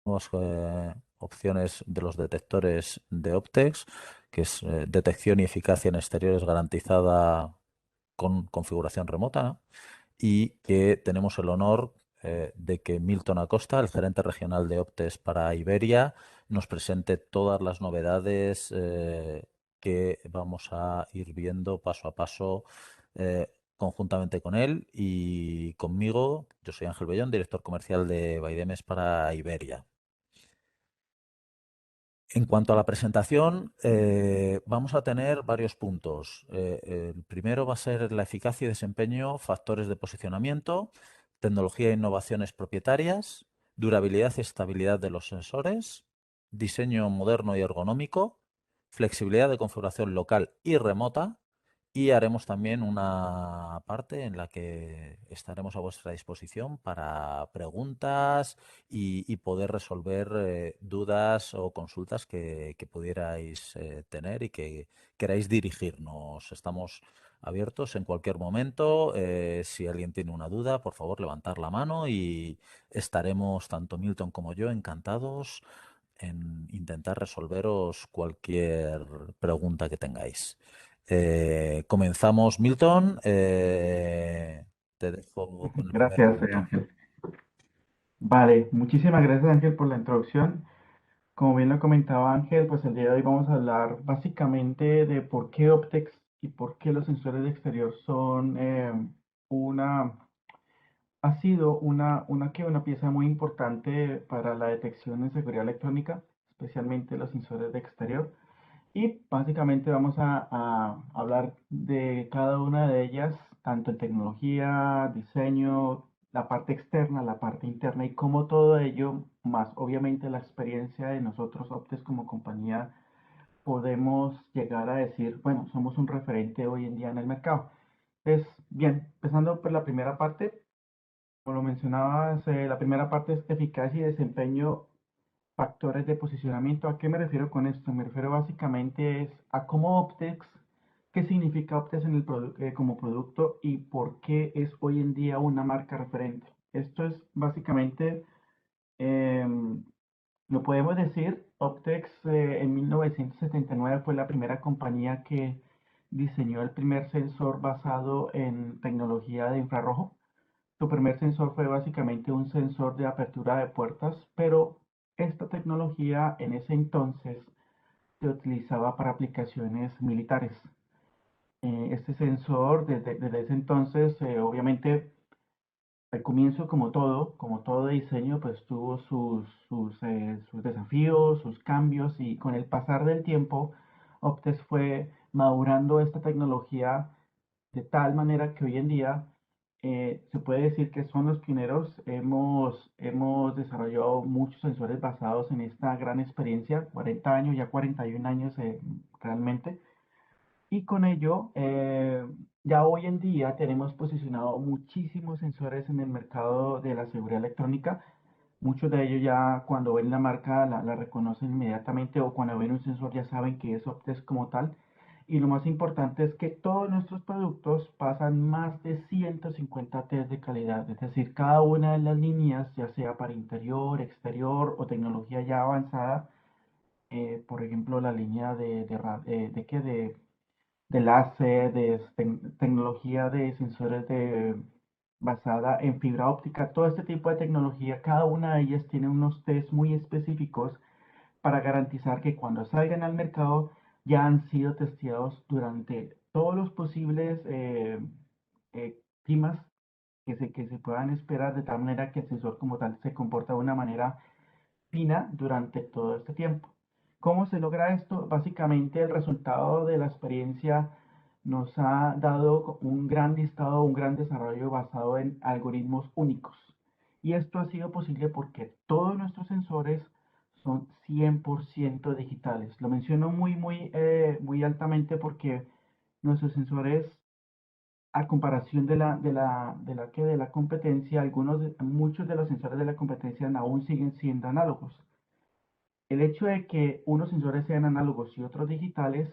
nuevas opciones de los detectores de Optex, que es detección y eficacia en exteriores garantizada con configuración remota, ¿no? Y que tenemos el honor de que Milton Acosta, el gerente regional de Optes para Iberia, nos presente todas las novedades que vamos a ir viendo paso a paso conjuntamente con él y conmigo. Yo soy Ángel Bellón, director comercial de Baidemes para Iberia. En cuanto a la presentación, vamos a tener varios puntos. El primero va a ser la eficacia y desempeño, factores de posicionamiento, tecnología e innovaciones propietarias, durabilidad y estabilidad de los sensores, diseño moderno y ergonómico, flexibilidad de configuración local y remota, y haremos también una parte en la que estaremos a vuestra disposición para preguntas y poder resolver dudas o consultas que pudierais tener y que queráis dirigirnos. Estamos abiertos en cualquier momento. Si alguien tiene una duda, por favor, levantar la mano y estaremos, tanto Milton como yo, encantados en intentar resolveros cualquier pregunta que tengáis. Comenzamos, Milton. Te dejo con el primer Gracias, punto. Ángel. Vale, muchísimas gracias, Ángel, por la introducción. Como bien lo comentaba Ángel, pues el día de hoy vamos a hablar básicamente de por qué Optex y por qué los sensores de exterior son una, ha sido una pieza muy importante para la detección en seguridad electrónica, especialmente los sensores de exterior. Y básicamente vamos a hablar de cada una de ellas, tanto en tecnología, diseño, la parte externa, la parte interna y cómo todo ello, más obviamente la experiencia de nosotros Optes como compañía, podemos llegar a decir, bueno, somos un referente hoy en día en el mercado. Es bien, empezando por la primera parte, como lo mencionabas, la primera parte es eficacia y desempeño. Factores de posicionamiento. ¿A qué me refiero con esto? Me refiero básicamente es a cómo Optex, qué significa Optex en como producto y por qué es hoy en día una marca referente. Esto es básicamente, em, lo podemos decir, Optex en 1979 fue la primera compañía que diseñó el primer sensor basado en tecnología de infrarrojo. Su primer sensor fue básicamente un sensor de apertura de puertas, pero esta tecnología en ese entonces se utilizaba para aplicaciones militares. Este sensor desde ese entonces, obviamente, al comienzo, como todo diseño, pues tuvo sus desafíos, sus cambios y con el pasar del tiempo, Optes fue madurando esta tecnología de tal manera que hoy en día se puede decir que son los pioneros. Hemos desarrollado muchos sensores basados en esta gran experiencia, 40 años, ya 41 años realmente. Y con ello, ya hoy en día tenemos posicionado muchísimos sensores en el mercado de la seguridad electrónica. Muchos de ellos ya cuando ven la marca la reconocen inmediatamente o cuando ven un sensor ya saben que es Optes como tal. Y lo más importante es que todos nuestros productos pasan más de 150 test de calidad. Es decir, cada una de las líneas, ya sea para interior, exterior o tecnología ya avanzada, por ejemplo, la línea de láser, de tecnología de sensores basada en fibra óptica, todo este tipo de tecnología, cada una de ellas tiene unos test muy específicos para garantizar que cuando salgan al mercado ya han sido testeados durante todos los posibles climas que se puedan esperar, de tal manera que el sensor como tal se comporta de una manera fina durante todo este tiempo. ¿Cómo se logra esto? Básicamente el resultado de la experiencia nos ha dado un gran listado, un gran desarrollo basado en algoritmos únicos. Y esto ha sido posible porque todos nuestros sensores son 100% digitales. Lo menciono muy altamente porque nuestros sensores, a comparación de la competencia, muchos de los sensores de la competencia aún siguen siendo análogos. El hecho de que unos sensores sean análogos y otros digitales,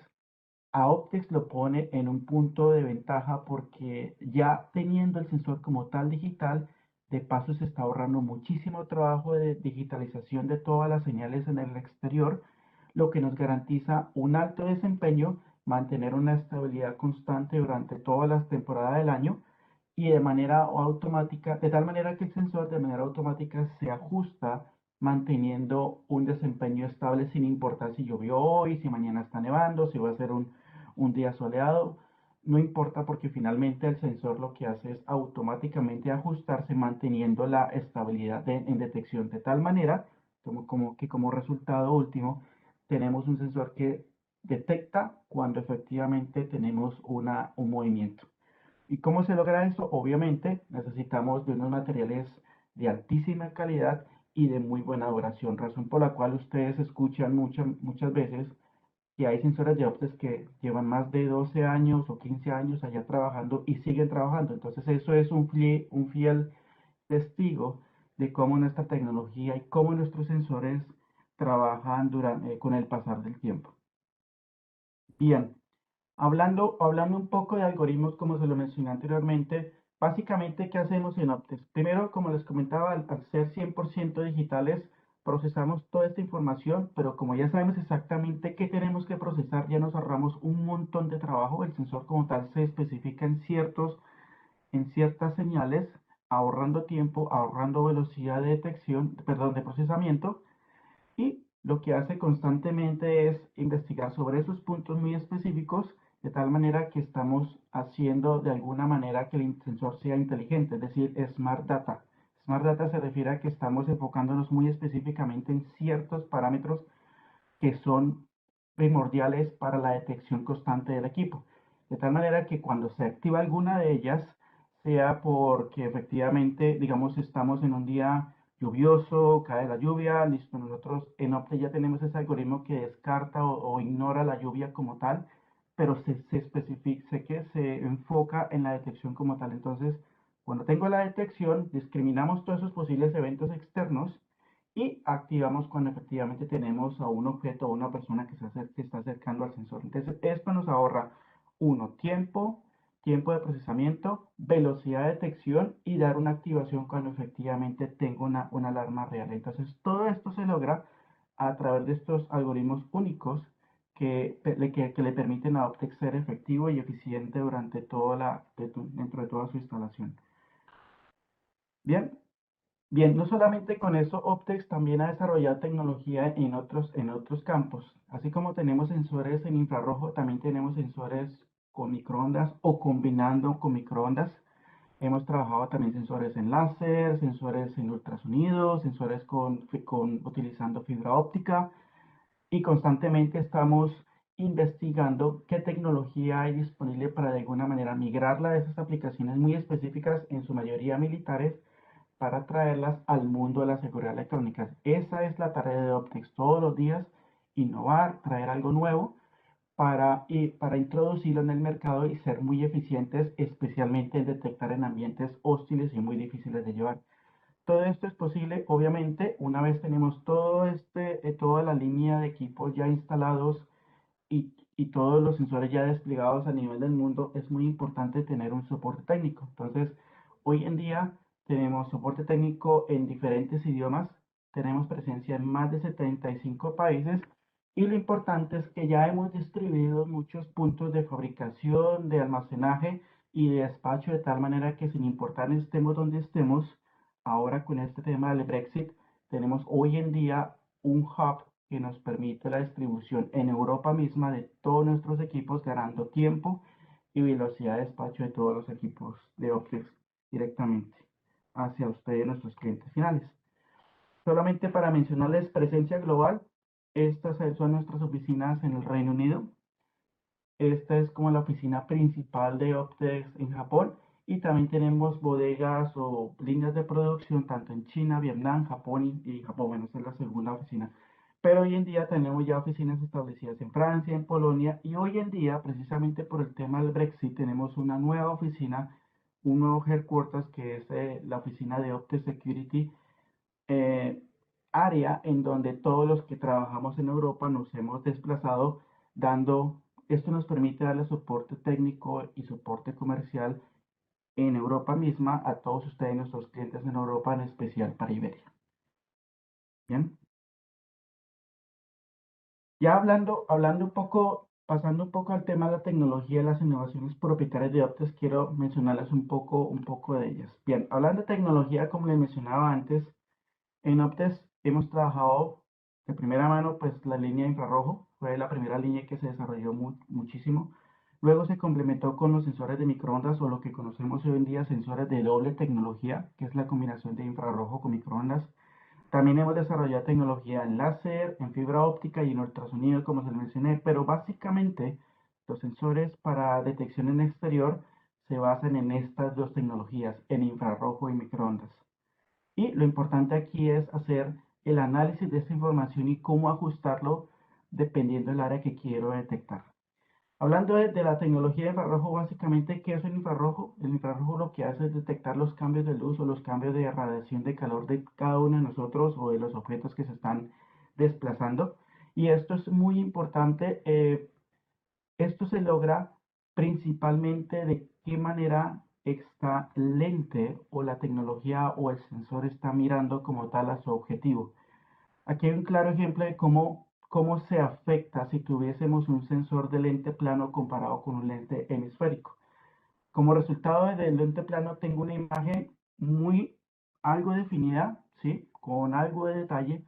a Optex lo pone en un punto de ventaja porque ya teniendo el sensor como tal digital, De paso, se está ahorrando muchísimo trabajo de digitalización de todas las señales en el exterior, lo que nos garantiza un alto desempeño, mantener una estabilidad constante durante todas las temporadas del año y de manera automática, de tal manera que el sensor de manera automática se ajusta manteniendo un desempeño estable sin importar si llovió hoy, si mañana está nevando, si va a ser un día soleado. No importa porque finalmente el sensor lo que hace es automáticamente ajustarse manteniendo la estabilidad en detección de tal manera que como resultado último tenemos un sensor que detecta cuando efectivamente tenemos un movimiento. ¿Y cómo se logra eso? Obviamente necesitamos de unos materiales de altísima calidad y de muy buena duración, razón por la cual ustedes escuchan muchas veces que hay sensores de Optes que llevan más de 12 años o 15 años allá trabajando y siguen trabajando. Entonces eso es un fiel testigo de cómo nuestra tecnología y cómo nuestros sensores trabajan con el pasar del tiempo. Bien, hablando un poco de algoritmos, como se lo mencioné anteriormente, básicamente, ¿qué hacemos en Optex? Primero, como les comentaba, al ser 100% digitales, procesamos toda esta información, pero como ya sabemos exactamente qué tenemos que procesar, ya nos ahorramos un montón de trabajo. El sensor como tal se especifica en ciertas señales, ahorrando tiempo, ahorrando velocidad de detección, perdón, de procesamiento, y lo que hace constantemente es investigar sobre esos puntos muy específicos, de tal manera que estamos haciendo de alguna manera que el sensor sea inteligente, es decir, Smart Data. Smart Data se refiere a que estamos enfocándonos muy específicamente en ciertos parámetros que son primordiales para la detección constante del equipo. De tal manera que cuando se activa alguna de ellas, sea porque efectivamente, digamos, estamos en un día lluvioso, cae la lluvia, listo, nosotros en Opte ya tenemos ese algoritmo que descarta o ignora la lluvia como tal, pero sé que se enfoca en la detección como tal. Entonces, cuando tengo la detección, discriminamos todos esos posibles eventos externos y activamos cuando efectivamente tenemos a un objeto o una persona que se está acercando al sensor. Entonces, esto nos ahorra, uno, tiempo de procesamiento, velocidad de detección y dar una activación cuando efectivamente tengo una alarma real. Entonces, todo esto se logra a través de estos algoritmos únicos que le permiten a Optex ser efectivo y eficiente durante dentro de toda su instalación. Bien, Bien, no solamente con eso, Optex también ha desarrollado tecnología en otros campos. Así como tenemos sensores en infrarrojo, también tenemos sensores con microondas o combinando con microondas. Hemos trabajado también sensores en láser, sensores en ultrasonido, sensores utilizando fibra óptica y constantemente estamos investigando qué tecnología hay disponible para de alguna manera migrarla de esas aplicaciones muy específicas, en su mayoría militares, para traerlas al mundo de la seguridad electrónica. Esa es la tarea de Optics, todos los días innovar, traer algo nuevo para introducirlo en el mercado y ser muy eficientes, especialmente en detectar en ambientes hostiles y muy difíciles de llevar. Todo esto es posible, obviamente, una vez tenemos toda la línea de equipos ya instalados y todos los sensores ya desplegados a nivel del mundo, es muy importante tener un soporte técnico. Entonces, hoy en día tenemos soporte técnico en diferentes idiomas, tenemos presencia en más de 75 países y lo importante es que ya hemos distribuido muchos puntos de fabricación, de almacenaje y de despacho de tal manera que sin importar estemos donde estemos, ahora con este tema del Brexit, tenemos hoy en día un hub que nos permite la distribución en Europa misma de todos nuestros equipos, ganando tiempo y velocidad de despacho de todos los equipos de Optics directamente hacia ustedes, nuestros clientes finales. Solamente para mencionarles presencia global, estas son nuestras oficinas en el Reino Unido. Esta es como la oficina principal de Optex en Japón y también tenemos bodegas o líneas de producción tanto en China, Vietnam, Japón y Japón. Bueno, esta es la segunda oficina. Pero hoy en día tenemos ya oficinas establecidas en Francia, en Polonia y hoy en día, precisamente por el tema del Brexit, tenemos una nueva oficina, un nuevo headquarters que es la oficina de Optex Security, eh, área en donde todos los que trabajamos en Europa nos hemos desplazado esto nos permite darle soporte técnico y soporte comercial en Europa misma a todos ustedes, nuestros clientes en Europa, en especial para Iberia. Bien. Ya hablando un poco, pasando un poco al tema de la tecnología y las innovaciones propietarias de Optex, quiero mencionarles un poco de ellas. Bien, hablando de tecnología, como les mencionaba antes, en Optex hemos trabajado de primera mano, pues la línea infrarrojo fue la primera línea que se desarrolló muchísimo. Luego se complementó con los sensores de microondas o lo que conocemos hoy en día sensores de doble tecnología, que es la combinación de infrarrojo con microondas. También hemos desarrollado tecnología en láser, en fibra óptica y en ultrasonido, como se les mencioné, pero básicamente los sensores para detección en exterior se basan en estas dos tecnologías, en infrarrojo y microondas. Y lo importante aquí es hacer el análisis de esta información y cómo ajustarlo dependiendo del área que quiero detectar. Hablando de la tecnología de infrarrojo, básicamente, ¿qué es el infrarrojo? El infrarrojo lo que hace es detectar los cambios de luz o los cambios de radiación de calor de cada uno de nosotros o de los objetos que se están desplazando. Y esto es muy importante. Esto se logra principalmente de qué manera esta lente o la tecnología o el sensor está mirando como tal a su objetivo. Aquí hay un claro ejemplo de cómo se afecta si tuviésemos un sensor de lente plano comparado con un lente hemisférico. Como resultado del lente plano tengo una imagen muy algo definida, ¿sí? Con algo de detalle,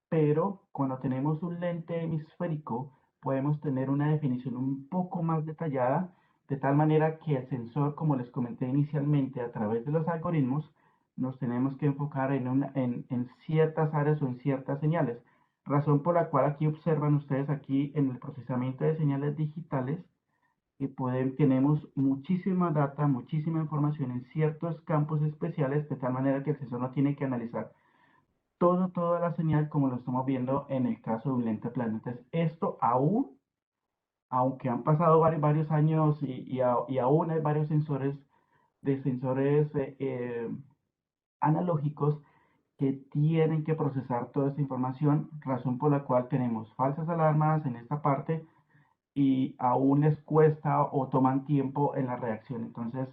pero cuando tenemos un lente hemisférico podemos tener una definición un poco más detallada, de tal manera que el sensor, como les comenté inicialmente, a través de los algoritmos, nos tenemos que enfocar en ciertas áreas o en ciertas señales. Razón por la cual aquí observan ustedes aquí en el procesamiento de señales digitales, que tenemos muchísima data, muchísima información en ciertos campos especiales, de tal manera que el sensor no tiene que analizar toda la señal como lo estamos viendo en el caso de un lente plano. Entonces, esto aún, aunque han pasado varios años y aún hay varios sensores analógicos que tienen que procesar toda esta información, razón por la cual tenemos falsas alarmas en esta parte y aún les cuesta o toman tiempo en la reacción. Entonces,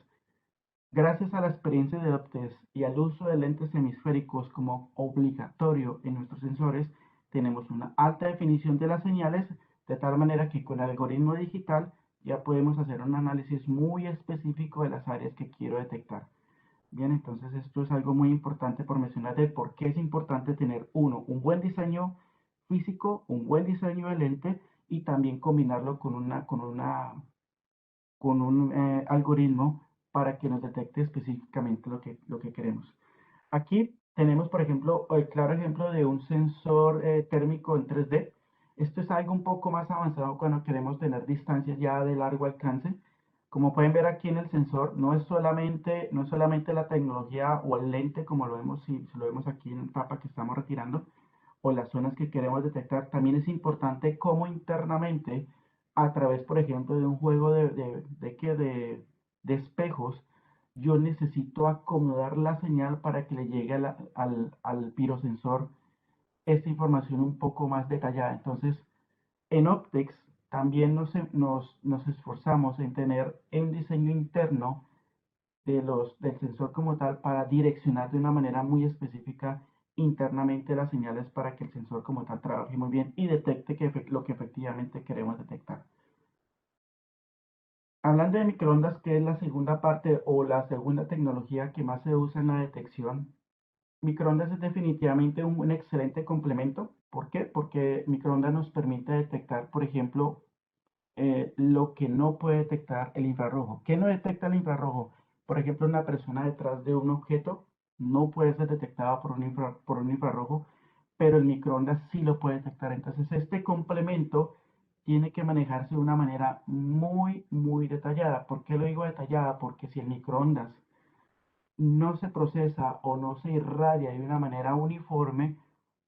gracias a la experiencia de Optes y al uso de lentes hemisféricos como obligatorio en nuestros sensores, tenemos una alta definición de las señales, de tal manera que con el algoritmo digital ya podemos hacer un análisis muy específico de las áreas que quiero detectar. Bien, entonces esto es algo muy importante por mencionar de por qué es importante tener un buen diseño físico, un buen diseño de lente y también combinarlo con un algoritmo para que nos detecte específicamente lo que queremos. Aquí tenemos, por ejemplo, el claro ejemplo de un sensor térmico en 3D. Esto es algo un poco más avanzado cuando queremos tener distancias ya de largo alcance. Como pueden ver aquí en el sensor, no es solamente la tecnología o el lente, como lo vemos, si lo vemos aquí en el mapa que estamos retirando, o las zonas que queremos detectar, también es importante cómo internamente, a través, por ejemplo, de un juego de espejos, yo necesito acomodar la señal para que le llegue al pirosensor esta información un poco más detallada. Entonces, en Optex también nos esforzamos en tener un diseño interno del sensor como tal para direccionar de una manera muy específica internamente las señales para que el sensor como tal trabaje muy bien y detecte lo que efectivamente queremos detectar. Hablando de microondas, que es la segunda parte o la segunda tecnología que más se usa en la detección, microondas es definitivamente un excelente complemento. ¿Por qué? Porque microondas nos permite detectar, por ejemplo, lo que no puede detectar el infrarrojo. ¿Qué no detecta el infrarrojo? Por ejemplo, una persona detrás de un objeto no puede ser detectada por un infrarrojo, pero el microondas sí lo puede detectar. Entonces, este complemento tiene que manejarse de una manera muy detallada. ¿Por qué lo digo detallada? Porque si el microondas no se procesa o no se irradia de una manera uniforme,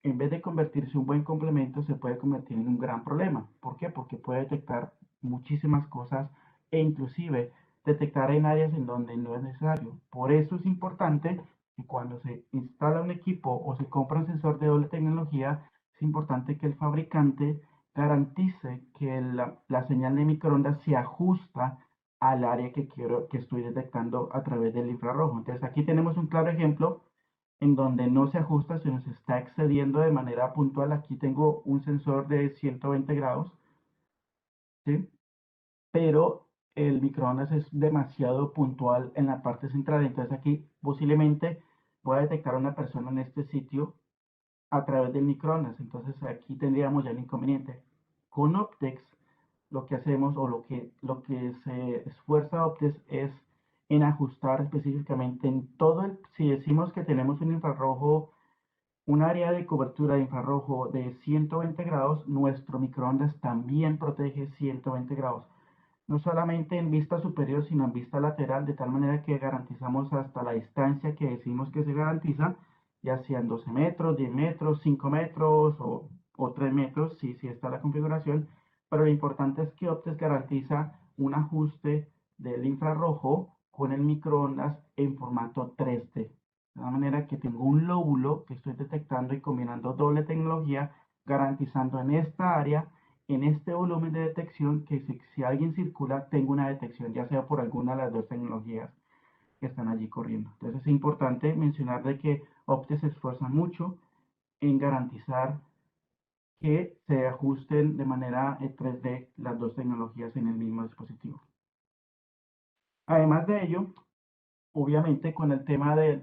en vez de convertirse en un buen complemento, se puede convertir en un gran problema. ¿Por qué? Porque puede detectar muchísimas cosas e inclusive detectar en áreas en donde no es necesario. Por eso es importante que cuando se instala un equipo o se compra un sensor de doble tecnología, es importante que el fabricante garantice que la señal de microondas se ajusta al área que estoy detectando a través del infrarrojo. Entonces aquí tenemos un claro ejemplo en donde no se ajusta, sino se está excediendo de manera puntual. Aquí tengo un sensor de 120 grados, ¿sí? Pero el microondas es demasiado puntual en la parte central. Entonces aquí posiblemente voy a detectar a una persona en este sitio a través del microondas. Entonces aquí tendríamos ya el inconveniente. Con Optex lo que hacemos o lo que se esfuerza Optex es en ajustar específicamente en todo si decimos que tenemos un infrarrojo, un área de cobertura de infrarrojo de 120 grados, nuestro microondas también protege 120 grados. No solamente en vista superior, sino en vista lateral, de tal manera que garantizamos hasta la distancia que decimos que se garantiza, ya sean 12 metros, 10 metros, 5 metros o 3 metros, si está la configuración. Pero lo importante es que Optes garantiza un ajuste del infrarrojo con el microondas en formato 3D. De la manera que tengo un lóbulo que estoy detectando y combinando doble tecnología, garantizando en esta área, en este volumen de detección, que si alguien circula, tengo una detección, ya sea por alguna de las dos tecnologías que están allí corriendo. Entonces es importante mencionar de que Opte se esfuerza mucho en garantizar que se ajusten de manera 3D las dos tecnologías en el mismo dispositivo. Además de ello, obviamente con el tema del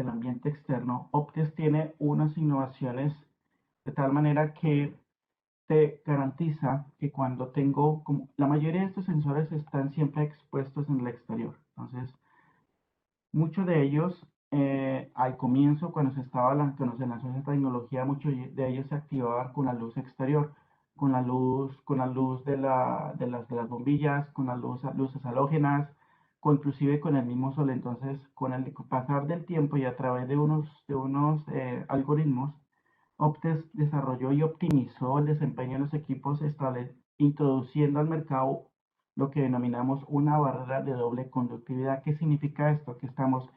ambiente externo, Optes tiene unas innovaciones de tal manera que te garantiza que cuando tengo, como la mayoría de estos sensores están siempre expuestos en el exterior. Entonces, muchos de ellos, al comienzo, cuando se lanzó esa tecnología, muchos de ellos se activaban con la luz exterior, con la luz de las bombillas, con las luces halógenas, inclusive con el mismo sol. Entonces, con el pasar del tiempo y a través de unos algoritmos, Optes desarrolló y optimizó el desempeño de los equipos estables, introduciendo al mercado lo que denominamos una barrera de doble conductividad. ¿Qué significa esto? Que estamos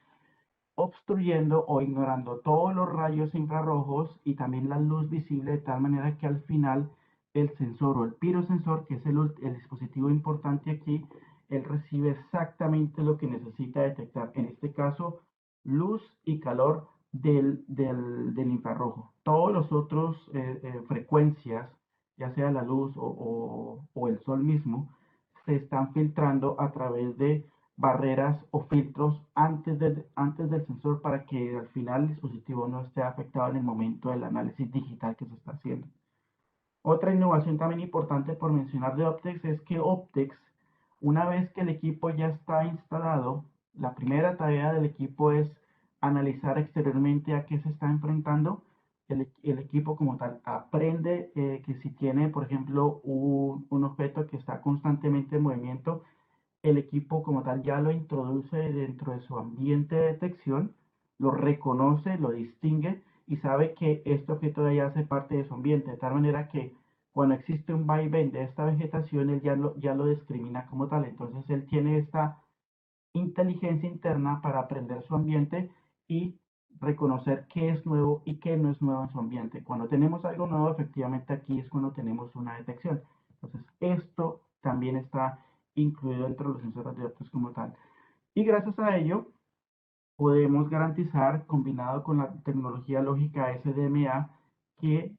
obstruyendo o ignorando todos los rayos infrarrojos y también la luz visible, de tal manera que al final el sensor o el pirosensor, que es el dispositivo importante aquí, él recibe exactamente lo que necesita detectar. En este caso, luz y calor del infrarrojo. Todos los otros frecuencias, ya sea la luz o el sol mismo, se están filtrando a través de barreras o filtros antes del sensor, para que al final el dispositivo no esté afectado en el momento del análisis digital que se está haciendo. Otra innovación también importante por mencionar de Optex es que Optex, una vez que el equipo ya está instalado, la primera tarea del equipo es analizar exteriormente a qué se está enfrentando. El equipo como tal aprende que si tiene, por ejemplo, un objeto que está constantemente en movimiento, el equipo como tal ya lo introduce dentro de su ambiente de detección, lo reconoce, lo distingue y sabe que este objeto de allá hace parte de su ambiente, de tal manera que cuando existe un vaivén de esta vegetación, él ya lo discrimina como tal. Entonces él tiene esta inteligencia interna para aprender su ambiente y reconocer qué es nuevo y qué no es nuevo en su ambiente. Cuando tenemos algo nuevo, efectivamente aquí es cuando tenemos una detección. Entonces, esto también está incluido dentro de los sensores de datos como tal. Y gracias a ello, podemos garantizar, combinado con la tecnología lógica SDMA, que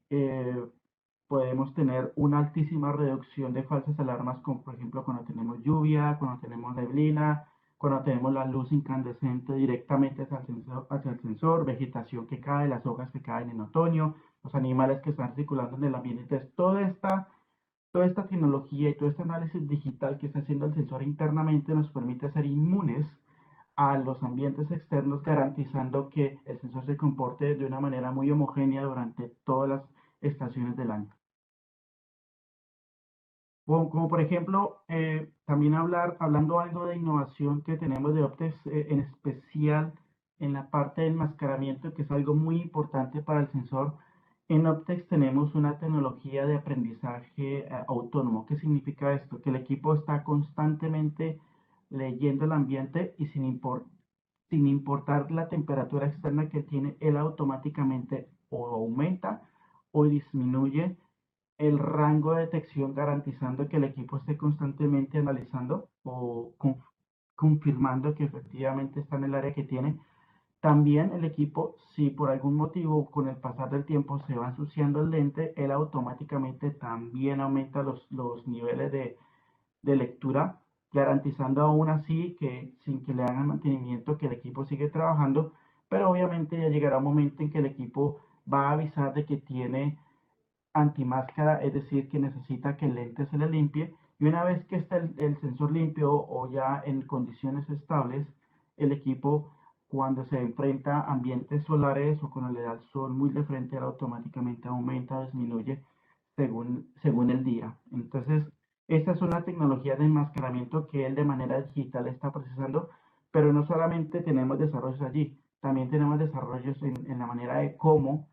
podemos tener una altísima reducción de falsas alarmas, como por ejemplo cuando tenemos lluvia, cuando tenemos neblina, cuando tenemos la luz incandescente directamente hacia el sensor, vegetación que cae, las hojas que caen en otoño, los animales que están circulando en el ambiente. Entonces, toda esta tecnología y todo este análisis digital que está haciendo el sensor internamente nos permite ser inmunes a los ambientes externos, garantizando que el sensor se comporte de una manera muy homogénea durante todas las estaciones del año. Como por ejemplo, también hablando algo de innovación que tenemos de Optex, en especial en la parte del enmascaramiento, que es algo muy importante para el sensor. En Optex tenemos una tecnología de aprendizaje autónomo. ¿Qué significa esto? Que el equipo está constantemente leyendo el ambiente y sin importar la temperatura externa que tiene, él automáticamente o aumenta o disminuye el rango de detección, garantizando que el equipo esté constantemente analizando o confirmando que efectivamente está en el área que tiene. También el equipo, si por algún motivo con el pasar del tiempo se va ensuciando el lente, él automáticamente también aumenta los niveles de lectura, garantizando aún así que sin que le hagan mantenimiento, que el equipo sigue trabajando, pero obviamente ya llegará un momento en que el equipo va a avisar de que tiene antimáscara, es decir, que necesita que el lente se le limpie, y una vez que está el sensor limpio o ya en condiciones estables, el equipo cuando se enfrenta a ambientes solares o cuando le da el sol muy de frente, él automáticamente aumenta o disminuye según el día. Entonces, esta es una tecnología de enmascaramiento que él de manera digital está procesando, pero no solamente tenemos desarrollos allí, también tenemos desarrollos en la manera de cómo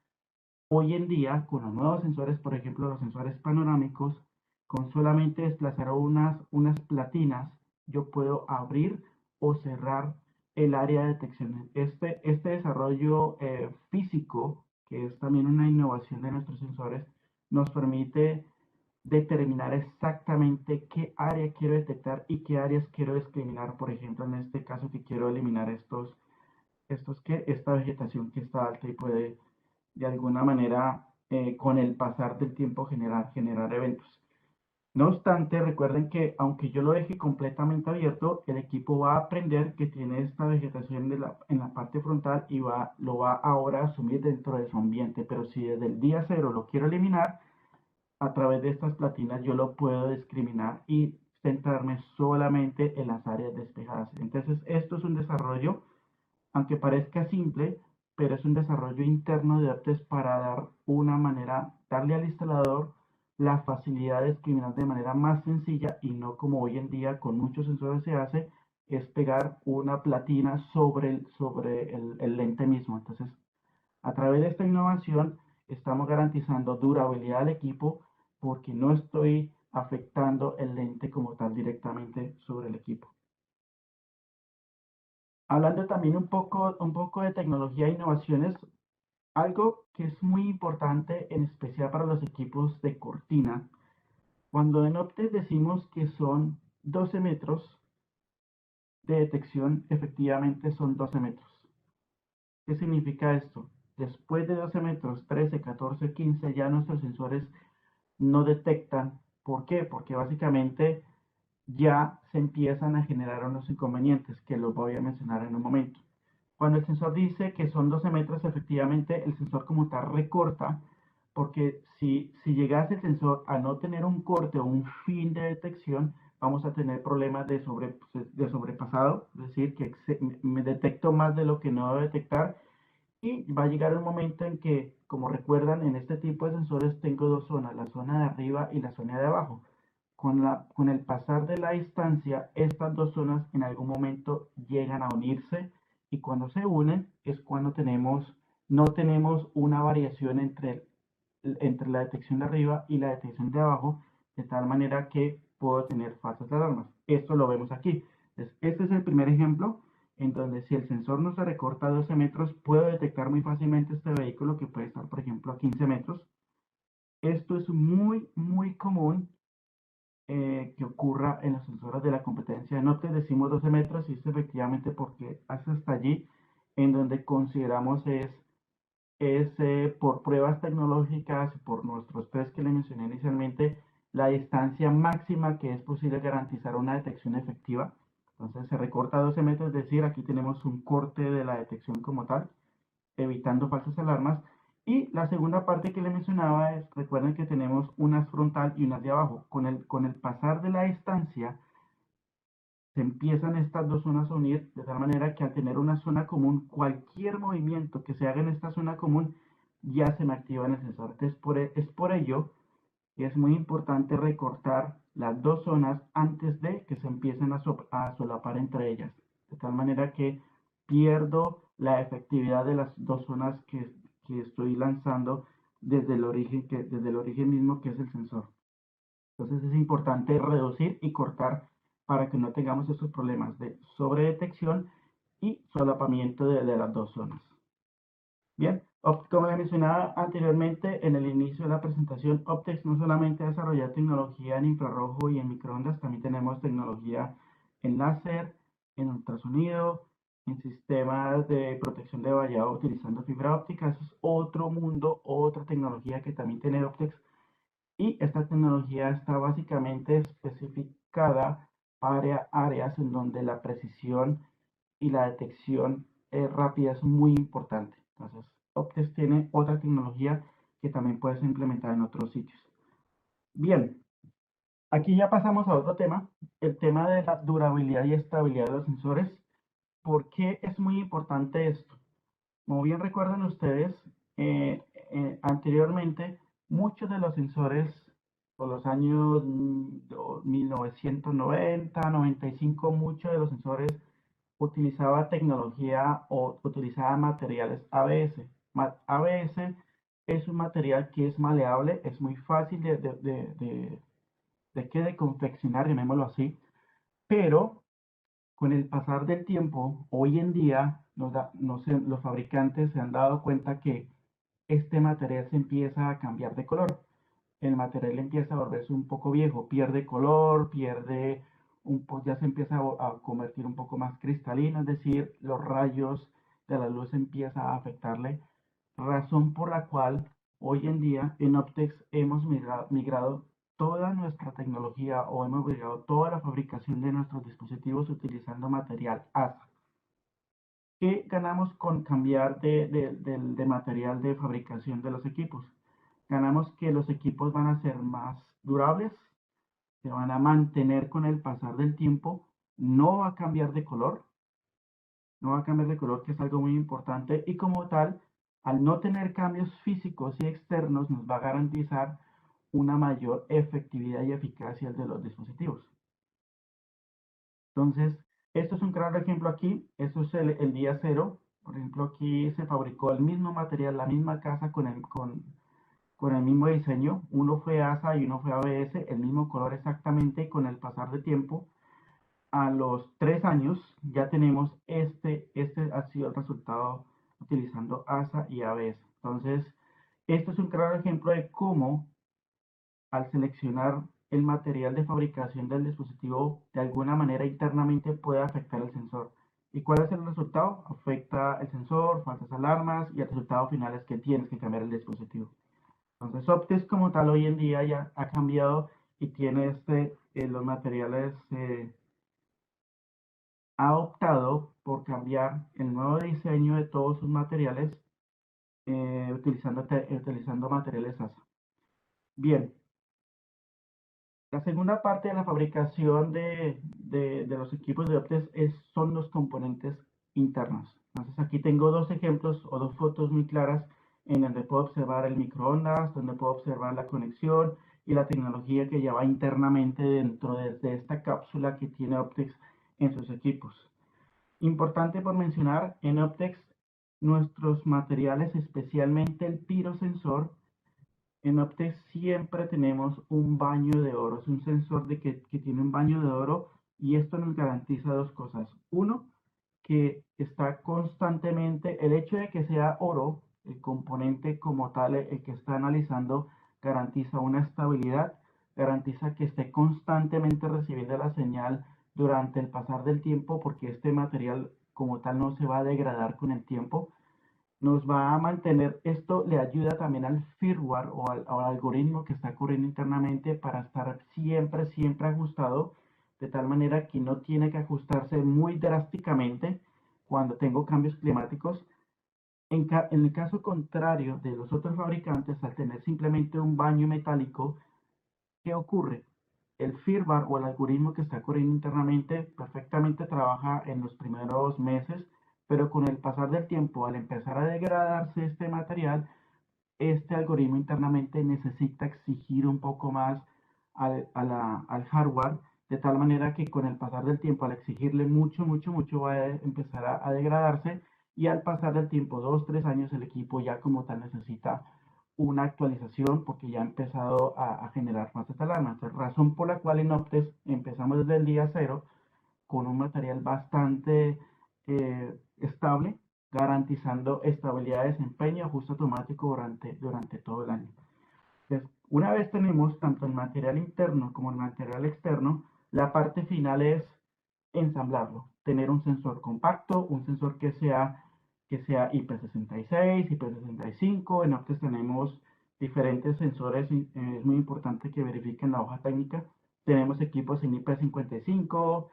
hoy en día, con los nuevos sensores, por ejemplo, los sensores panorámicos, con solamente desplazar unas platinas, yo puedo abrir o cerrar el área de detección. Este desarrollo físico, que es también una innovación de nuestros sensores, nos permite determinar exactamente qué área quiero detectar y qué áreas quiero discriminar. Por ejemplo, en este caso que quiero eliminar esta vegetación que está alta y puede de alguna manera con el pasar del tiempo generar eventos. No obstante, recuerden que aunque yo lo deje completamente abierto, el equipo va a aprender que tiene esta vegetación en la parte frontal y lo va ahora a asumir dentro de su ambiente. Pero si desde el día cero lo quiero eliminar, a través de estas platinas yo lo puedo discriminar y centrarme solamente en las áreas despejadas. Entonces, esto es un desarrollo aunque parezca simple, pero es un desarrollo interno de Aptes para dar una manera, darle al instalador la facilidad de discriminar de manera más sencilla y no como hoy en día con muchos sensores se hace, es pegar una platina sobre el lente mismo. Entonces, a través de esta innovación estamos garantizando durabilidad del equipo porque no estoy afectando el lente como tal directamente sobre el equipo. Hablando también un poco de tecnología e innovaciones, algo que es muy importante, en especial para los equipos de cortina, cuando en Optes decimos que son 12 metros de detección, efectivamente son 12 metros. ¿Qué significa esto? Después de 12 metros, 13, 14, 15, ya nuestros sensores no detectan. ¿Por qué? Porque básicamente ya se empiezan a generar unos inconvenientes que los voy a mencionar en un momento. Cuando el sensor dice que son 12 metros, efectivamente el sensor como tal recorta, porque si llegase el sensor a no tener un corte o un fin de detección, vamos a tener problemas de sobrepasado, es decir, que me detecto más de lo que no debo detectar y va a llegar un momento en que, como recuerdan, en este tipo de sensores tengo dos zonas, la zona de arriba y la zona de abajo. Con el pasar de la distancia, estas dos zonas en algún momento llegan a unirse y cuando se unen es cuando no tenemos una variación entre la detección de arriba y la detección de abajo, de tal manera que puedo tener falsas alarmas. Esto lo vemos aquí. Entonces, este es el primer ejemplo en donde si el sensor no se recorta a 12 metros, puedo detectar muy fácilmente este vehículo que puede estar, por ejemplo, a 15 metros. Esto es muy, muy común que ocurra en los sensores de la competencia. No te decimos 12 metros y es efectivamente porque hasta allí en donde consideramos por pruebas tecnológicas, por nuestros test que le mencioné inicialmente, la distancia máxima que es posible garantizar una detección efectiva. Entonces se recorta a 12 metros, es decir, aquí tenemos un corte de la detección como tal, evitando falsas alarmas. Y la segunda parte que le mencionaba es, recuerden que tenemos unas frontal y unas de abajo. Con el pasar de la distancia, se empiezan estas dos zonas a unir de tal manera que al tener una zona común, cualquier movimiento que se haga en esta zona común ya se me activa en el sensor. Entonces, es por ello que es muy importante recortar las dos zonas antes de que se empiecen a solapar entre ellas, de tal manera que pierdo la efectividad de las dos zonas que estoy lanzando desde el origen mismo que es el sensor. Entonces es importante reducir y cortar para que no tengamos esos problemas de sobredetección y solapamiento de las dos zonas. Bien, Como le mencionaba anteriormente en el inicio de la presentación, Optex no solamente desarrolla tecnología en infrarrojo y en microondas, también tenemos tecnología en láser, en ultrasonido, en sistemas de protección de vallado utilizando fibra óptica. Eso es otro mundo, otra tecnología que también tiene Optex. Y esta tecnología está básicamente especificada para áreas en donde la precisión y la detección rápida es muy importante. Entonces, Optex tiene otra tecnología que también puedes implementar en otros sitios. Bien, aquí ya pasamos a otro tema, el tema de la durabilidad y estabilidad de los sensores. ¿Por qué es muy importante esto? Como bien recuerdan ustedes, anteriormente muchos de los sensores por los años 1990, 95, muchos de los sensores utilizaba tecnología o utilizaba materiales ABS. ABS es un material que es maleable, es muy fácil de confeccionar, llamémoslo así, pero con el pasar del tiempo, hoy en día los fabricantes se han dado cuenta que este material se empieza a cambiar de color. El material empieza a volverse un poco viejo, pierde color, ya se empieza a convertir un poco más cristalino, es decir, los rayos de la luz empiezan a afectarle, razón por la cual hoy en día en Optex hemos migrado toda nuestra tecnología o hemos migrado toda la fabricación de nuestros dispositivos utilizando material ASA. ¿Qué ganamos con cambiar de material de fabricación de los equipos? Ganamos que los equipos van a ser más durables, se van a mantener con el pasar del tiempo, no va a cambiar de color, no va a cambiar de color, que es algo muy importante, y como tal, al no tener cambios físicos y externos, nos va a garantizar una mayor efectividad y eficacia de los dispositivos. Entonces, esto es un claro ejemplo aquí, esto es el día cero, por ejemplo, aquí se fabricó el mismo material, la misma casa con el mismo diseño, uno fue ASA y uno fue ABS, el mismo color exactamente, y con el pasar de tiempo, a los 3 años ya tenemos este ha sido el resultado utilizando ASA y ABS. Entonces, esto es un claro ejemplo de cómo al seleccionar el material de fabricación del dispositivo, de alguna manera internamente puede afectar el sensor. ¿Y cuál es el resultado? Afecta el sensor, falsas alarmas y el resultado final es que tienes que cambiar el dispositivo. Entonces, Optis como tal hoy en día ya ha cambiado y tiene los materiales, ha optado por cambiar el nuevo diseño de todos sus materiales utilizando materiales ASA. Bien, la segunda parte de la fabricación de los equipos de Optis son los componentes internos. Entonces aquí tengo dos ejemplos o dos fotos muy claras en donde puedo observar el microondas, donde puedo observar la conexión y la tecnología que lleva internamente dentro de esta cápsula que tiene Optis en sus equipos. Importante por mencionar, en Optex nuestros materiales, especialmente el pirosensor, en Optex siempre tenemos un baño de oro, es un sensor que tiene un baño de oro y esto nos garantiza dos cosas. Uno, que está constantemente, el hecho de que sea oro, el componente como tal, el que está analizando, garantiza una estabilidad, garantiza que esté constantemente recibiendo la señal durante el pasar del tiempo, porque este material como tal no se va a degradar con el tiempo, nos va a mantener, esto le ayuda también al firmware o al algoritmo que está corriendo internamente para estar siempre, siempre ajustado, de tal manera que no tiene que ajustarse muy drásticamente cuando tengo cambios climáticos. En el caso contrario de los otros fabricantes, al tener simplemente un baño metálico, ¿qué ocurre? El firmware o el algoritmo que está corriendo internamente perfectamente trabaja en los primeros meses, pero con el pasar del tiempo, al empezar a degradarse este material, este algoritmo internamente necesita exigir un poco más al hardware, de tal manera que con el pasar del tiempo, al exigirle mucho, mucho, mucho, va a empezar a degradarse y al pasar del tiempo, 2, 3 años, el equipo ya como tal necesita una actualización porque ya ha empezado a generar falsas alarmas. Razón por la cual en Optes empezamos desde el día cero con un material bastante estable, garantizando estabilidad de desempeño, ajuste automático durante todo el año. Entonces, una vez tenemos tanto el material interno como el material externo, la parte final es ensamblarlo, tener un sensor compacto, un sensor que sea IP66, IP65. En Optes tenemos diferentes sensores, es muy importante que verifiquen la hoja técnica. Tenemos equipos en IP55,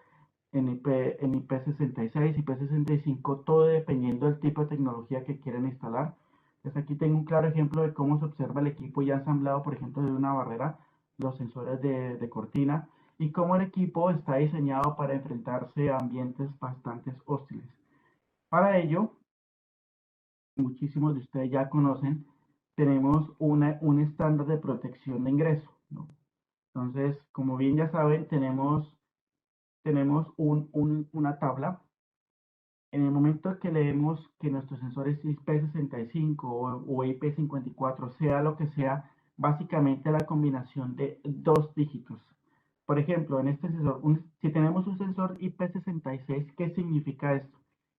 en IP66, IP65, todo dependiendo del tipo de tecnología que quieren instalar. Entonces aquí tengo un claro ejemplo de cómo se observa el equipo ya ensamblado, por ejemplo, de una barrera, los sensores de cortina, y cómo el equipo está diseñado para enfrentarse a ambientes bastante hostiles. Para ello, muchísimos de ustedes ya conocen, tenemos un estándar de protección de ingreso, ¿no? Entonces, como bien ya saben, tenemos una tabla. En el momento que leemos que nuestro sensor es IP65 o IP54, sea lo que sea, básicamente la combinación de dos dígitos. Por ejemplo, en este sensor, si tenemos un sensor IP66, ¿qué significa esto?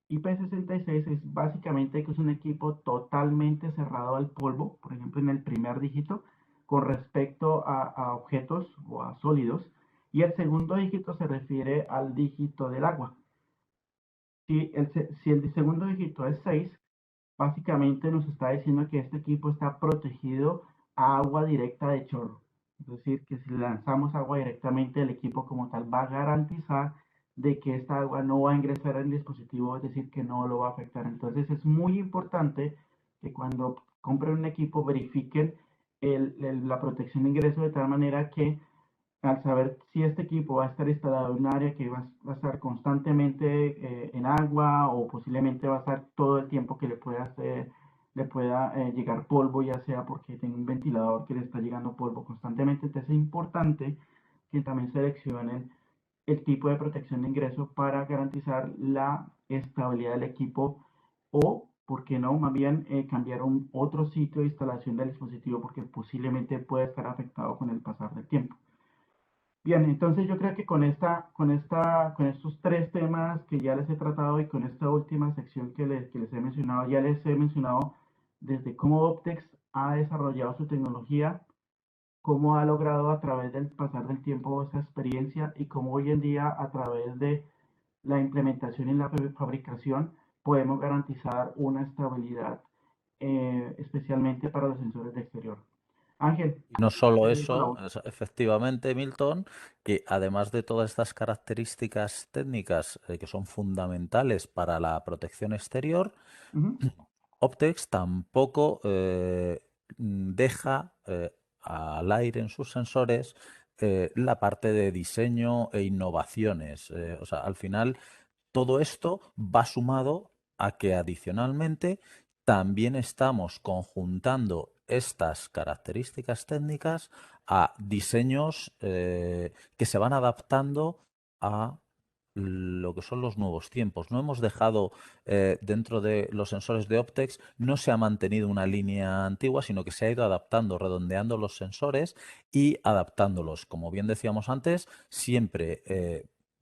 IP66 es básicamente que es un equipo totalmente cerrado al polvo, por ejemplo, en el primer dígito, con respecto a objetos o a sólidos, y el segundo dígito se refiere al dígito del agua. Si el segundo dígito es 6, básicamente nos está diciendo que este equipo está protegido a agua directa de chorro. Es decir, que si lanzamos agua directamente, el equipo como tal va a garantizar de que esta agua no va a ingresar al dispositivo, es decir, que no lo va a afectar. Entonces es muy importante que cuando compren un equipo verifiquen la protección de ingreso de tal manera que al saber si este equipo va a estar instalado en un área que va a estar constantemente en agua, o posiblemente va a estar todo el tiempo que le pueda llegar polvo, ya sea porque tiene un ventilador que le está llegando polvo constantemente. Entonces es importante que también seleccionen el tipo de protección de ingreso para garantizar la estabilidad del equipo, o, ¿por qué no?, más bien cambiar otro sitio de instalación del dispositivo porque posiblemente puede estar afectado con el pasar del tiempo. Bien, entonces yo creo que con estos tres temas que ya les he tratado, y con esta última sección que les he mencionado, ya les he mencionado desde cómo Optex ha desarrollado su tecnología, cómo ha logrado a través del pasar del tiempo esa experiencia, y cómo hoy en día a través de la implementación y la fabricación podemos garantizar una estabilidad, especialmente para los sensores de exterior. Ángel, Y no solo te dejo la eso, voz. efectivamente, Milton, que además de todas estas características técnicas que son fundamentales para la protección exterior, Ujú. Optex tampoco deja al aire en sus sensores la parte de diseño e innovaciones. O sea, al final todo esto va sumado a que adicionalmente también estamos conjuntando estas características técnicas a diseños que se van adaptando a lo que son los nuevos tiempos. No hemos dejado dentro de los sensores de Optex, no se ha mantenido una línea antigua, sino que se ha ido adaptando, redondeando los sensores y adaptándolos. Como bien decíamos antes, siempre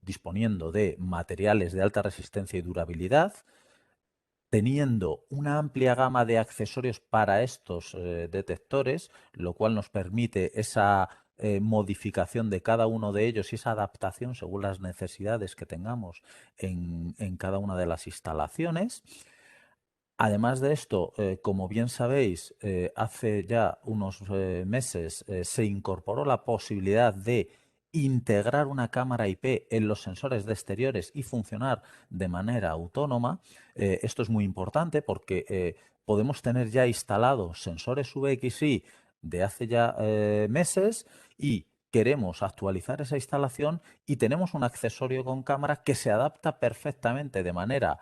disponiendo de materiales de alta resistencia y durabilidad, teniendo una amplia gama de accesorios para estos detectores, lo cual nos permite esa modificación de cada uno de ellos y esa adaptación según las necesidades que tengamos en cada una de las instalaciones. Además de esto, como bien sabéis, hace ya unos meses se incorporó la posibilidad de integrar una cámara IP en los sensores de exteriores y funcionar de manera autónoma. Esto es muy importante porque podemos tener ya instalados sensores VXI de hace ya meses y queremos actualizar esa instalación y tenemos un accesorio con cámara que se adapta perfectamente de manera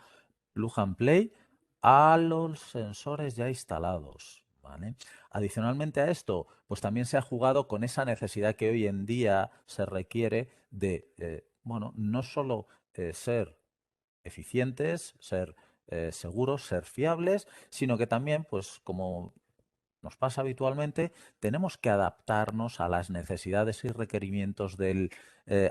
plug and play a los sensores ya instalados. ¿Vale? Adicionalmente a esto, pues también se ha jugado con esa necesidad que hoy en día se requiere de, bueno, no solo ser eficientes, ser seguros, ser fiables, sino que también, pues como nos pasa habitualmente, tenemos que adaptarnos a las necesidades y requerimientos del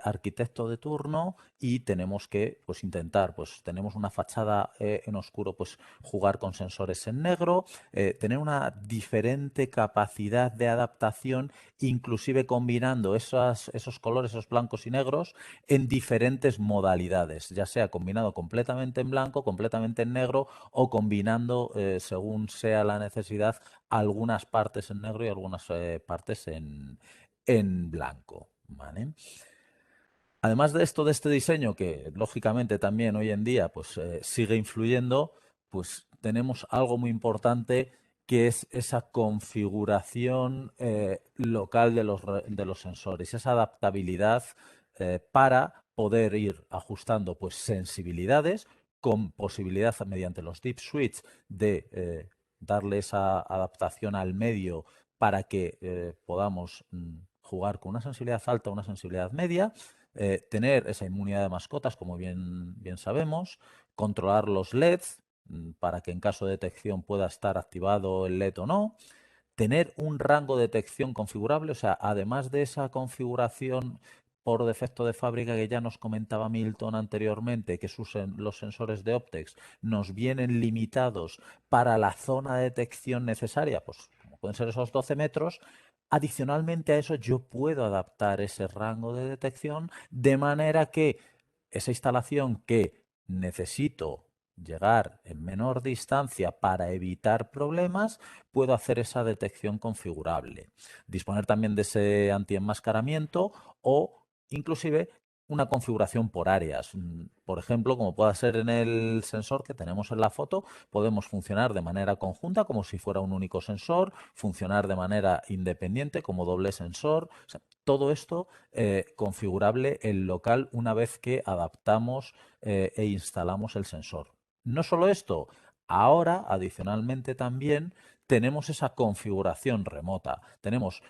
arquitecto de turno y tenemos que pues, intentar, pues tenemos una fachada en oscuro, pues jugar con sensores en negro, tener una diferente capacidad de adaptación, inclusive combinando esos colores, esos blancos y negros, en diferentes modalidades, ya sea combinado completamente en blanco, completamente en negro o combinando, según sea la necesidad, algunas partes en negro y algunas partes en blanco. ¿Vale? Además de esto, de este diseño, que lógicamente también hoy en día pues, sigue influyendo, pues tenemos algo muy importante que es esa configuración local de los sensores, esa adaptabilidad para poder ir ajustando pues, sensibilidades con posibilidad mediante los deep switch de darle esa adaptación al medio para que podamos jugar con una sensibilidad alta o una sensibilidad media, tener esa inmunidad de mascotas, como bien sabemos, controlar los LEDs para que en caso de detección pueda estar activado el LED o no, tener un rango de detección configurable, o sea, además de esa configuración por defecto de fábrica que ya nos comentaba Milton anteriormente, que los sensores de Optex nos vienen limitados para la zona de detección necesaria, pues como pueden ser esos 12 metros, adicionalmente a eso yo puedo adaptar ese rango de detección de manera que esa instalación que necesito llegar en menor distancia para evitar problemas, puedo hacer esa detección configurable. Disponer también de ese antienmascaramiento o inclusive una configuración por áreas. Por ejemplo, como pueda ser en el sensor que tenemos en la foto, podemos funcionar de manera conjunta como si fuera un único sensor, funcionar de manera independiente como doble sensor. O sea, todo esto configurable en local una vez que adaptamos e instalamos el sensor. No solo esto, ahora adicionalmente también tenemos esa configuración remota. Tenemos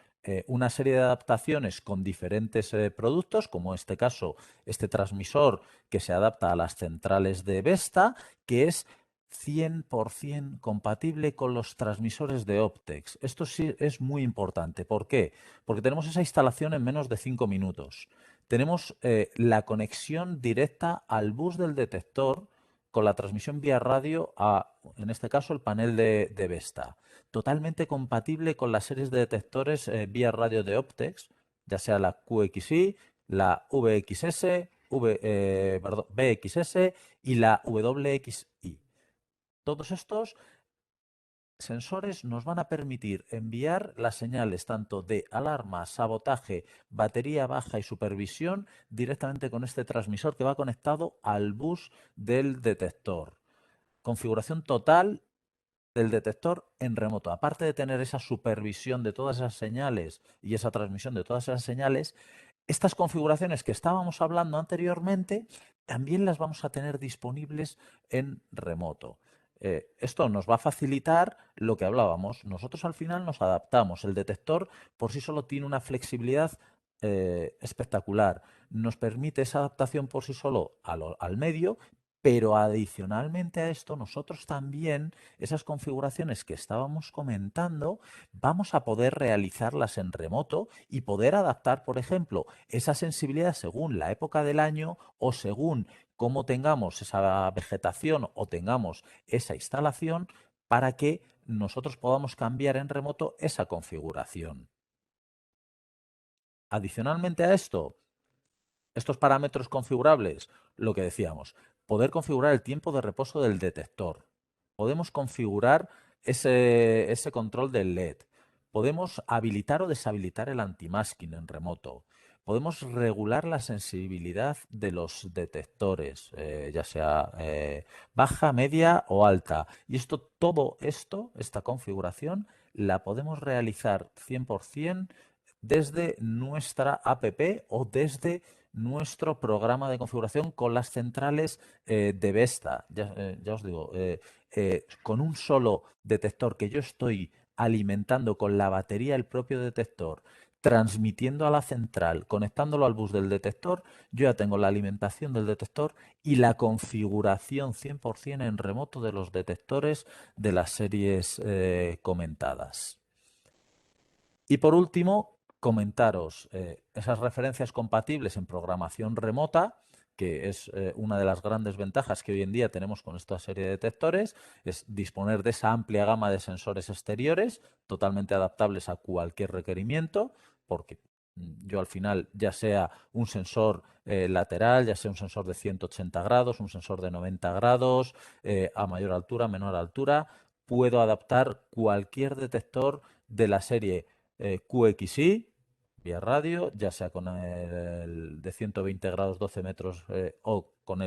una serie de adaptaciones con diferentes productos, como en este caso, este transmisor que se adapta a las centrales de Vesta, que es 100% compatible con los transmisores de Optex. Esto sí es muy importante. ¿Por qué? Porque tenemos esa instalación en menos de 5 minutos. Tenemos la conexión directa al bus del detector con la transmisión vía radio a, en este caso, el panel de Vesta. Totalmente compatible con las series de detectores vía radio de Optex, ya sea la QXI, la VXS, BXS y la WXI. Todos estos sensores nos van a permitir enviar las señales tanto de alarma, sabotaje, batería baja y supervisión directamente con este transmisor que va conectado al bus del detector. Configuración total del detector en remoto. Aparte de tener esa supervisión de todas esas señales y esa transmisión de todas esas señales, estas configuraciones que estábamos hablando anteriormente también las vamos a tener disponibles en remoto. Esto nos va a facilitar lo que hablábamos. Nosotros al final nos adaptamos. El detector por sí solo tiene una flexibilidad espectacular. Nos permite esa adaptación por sí solo al medio, pero adicionalmente a esto, nosotros también, esas configuraciones que estábamos comentando, vamos a poder realizarlas en remoto y poder adaptar, por ejemplo, esa sensibilidad según la época del año o según cómo tengamos esa vegetación o tengamos esa instalación para que nosotros podamos cambiar en remoto esa configuración. Adicionalmente a esto, estos parámetros configurables, lo que decíamos, poder configurar el tiempo de reposo del detector. Podemos configurar ese control del LED. Podemos habilitar o deshabilitar el anti-masking en remoto. Podemos regular la sensibilidad de los detectores, ya sea baja, media o alta. Y todo esto, esta configuración, la podemos realizar 100% desde nuestra app o desde nuestro programa de configuración con las centrales de Vesta. Ya os digo, con un solo detector que yo estoy alimentando con la batería del propio detector, transmitiendo a la central, conectándolo al bus del detector, yo ya tengo la alimentación del detector y la configuración 100% en remoto de los detectores de las series comentadas. Y por último, comentaros esas referencias compatibles en programación remota, que es una de las grandes ventajas que hoy en día tenemos con esta serie de detectores, es disponer de esa amplia gama de sensores exteriores totalmente adaptables a cualquier requerimiento, porque yo al final, ya sea un sensor lateral, ya sea un sensor de 180 grados, un sensor de 90 grados, a mayor altura, menor altura, puedo adaptar cualquier detector de la serie QXI vía radio, ya sea con el de 120 grados 12 metros o con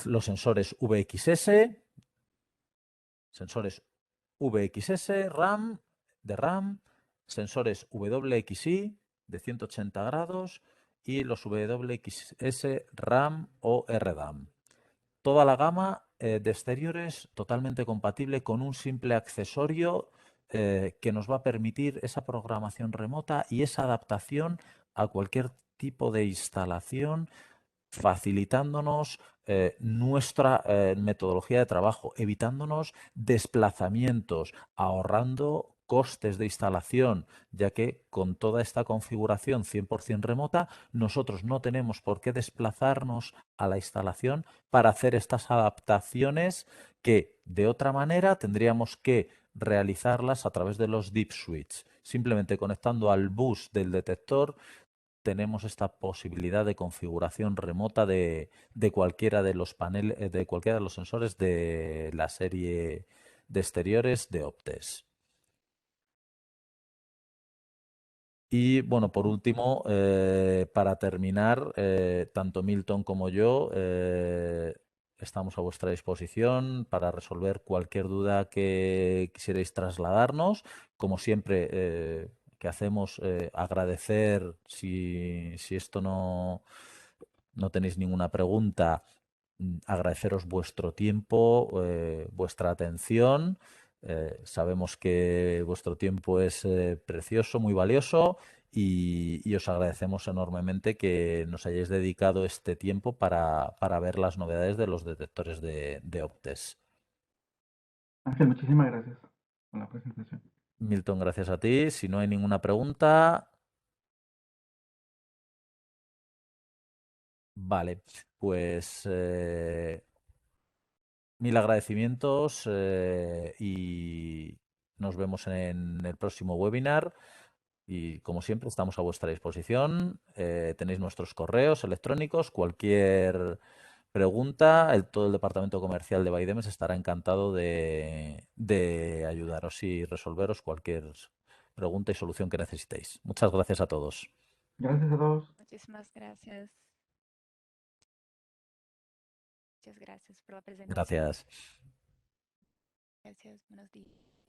los sensores VXS, sensores VXS, RAM, sensores WXI de 180 grados y los WXS RAM o RDAM. Toda la gama de exteriores totalmente compatible con un simple accesorio que nos va a permitir esa programación remota y esa adaptación a cualquier tipo de instalación, facilitándonos nuestra metodología de trabajo, evitándonos desplazamientos, ahorrando costes de instalación, ya que con toda esta configuración 100% remota, nosotros no tenemos por qué desplazarnos a la instalación para hacer estas adaptaciones que de otra manera tendríamos que realizarlas a través de los deep switch, simplemente conectando al bus del detector tenemos esta posibilidad de configuración remota de cualquiera de los paneles, de cualquiera de los sensores de la serie de exteriores de Optes. Y bueno, por último, para terminar, tanto Milton como yo estamos a vuestra disposición para resolver cualquier duda que quisierais trasladarnos. Como siempre, que hacemos, agradecer si esto no tenéis ninguna pregunta, agradeceros vuestro tiempo, vuestra atención. Sabemos que vuestro tiempo es precioso, muy valioso y os agradecemos enormemente que nos hayáis dedicado este tiempo para ver las novedades de los detectores de Optes. Ángel, muchísimas gracias por la presentación. Milton, gracias a ti. Si no hay ninguna pregunta, vale, pues mil agradecimientos y nos vemos en el próximo webinar. Y como siempre, estamos a vuestra disposición. Tenéis nuestros correos electrónicos. Cualquier pregunta, todo el departamento comercial de Baidemes estará encantado de ayudaros y resolveros cualquier pregunta y solución que necesitéis. Muchas gracias a todos. Gracias a todos. Muchísimas gracias. Muchas gracias por la presentación. Gracias. Gracias. Buenos días.